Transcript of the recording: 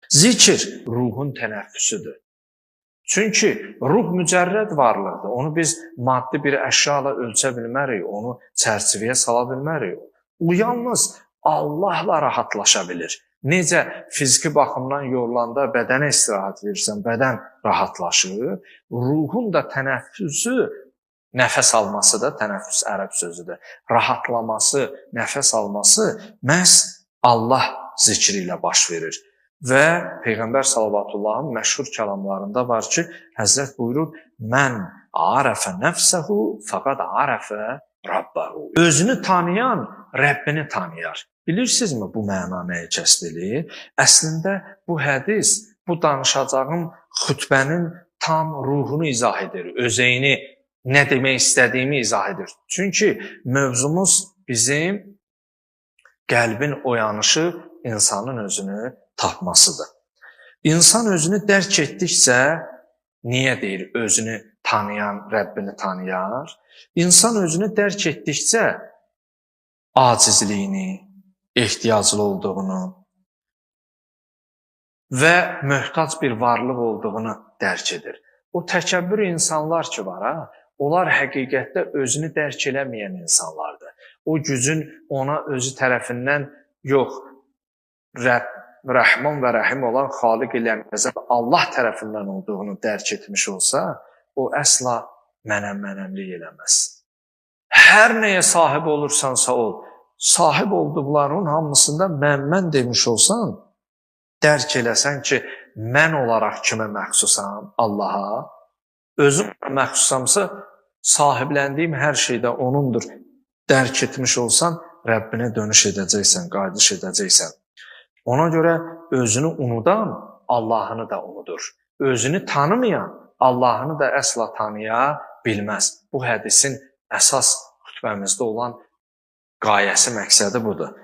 Zikr ruhun tənəffüsüdür. Çünki ruh mücərrəd varlıqdır. Onu biz maddi bir əşyayla ölçə bilmərik, onu çərçivəyə sala bilmərik. O yalnız Allahla rahatlaşa bilir. Necə fiziki baxımdan yorulanda bədənə istirahət verirsən, bədən rahatlaşır. Ruhun da tənəffüsü, nəfəs alması da tənəffüs ərəb sözüdür. Rahatlaması, nəfəs alması məhz Allah zikri ilə baş verir. Və Peyğəmbər sallallahu məşhur kəlamlarında var ki, Həzrət buyurur: "Mən arafə nəfsəhu fəqad arafə rabbahu." Özünü tanıyan Rəbbini tanıyar. Bilirsinizmi bu məna nəyi kəsb edir? Əslində bu hədis, bu danışacağım xutbənin tam ruhunu izah edir, özəyini, nə demək istədiyimi izah edir. Çünki mövzumuz bizim qəlbin oyanışı, insanın özünü tapmasıdır. İnsan özünü dərk etdikcə, niyə deyir özünü tanıyan Rəbbini tanıyar? İnsan özünü dərk etdikcə acizliyini, ehtiyaclı olduğunu və möhtac bir varlıq olduğunu dərk edir. O təkəbbür insanlar ki var, onlar həqiqətdə özünü dərk eləməyən insanlardır. O gücün ona özü tərəfindən yox, Rəhman və Rəhim olan Xaliq ilə Allah tərəfindən olduğunu dərk etmiş olsa, o əsla mənəm-mənəmlik eləməz. Hər nəyə sahib olursansa ol, sahib olduqlarının hamısında mən demiş olsan, dərk eləsən ki, mən olaraq kimə məxsusam? Allaha. Özüm məxsusamsa, sahibləndiyim hər şeydə onundur. Dərk etmiş olsan, Rəbbinə dönüş edəcəksən, qayıdış edəcəksən. Ona görə özünü unudan Allahını da unudur. Özünü tanımayan Allahını da əsla tanıya bilməz. Bu hədisin əsas xutbəmizdə olan qayəsi, məqsədi budur.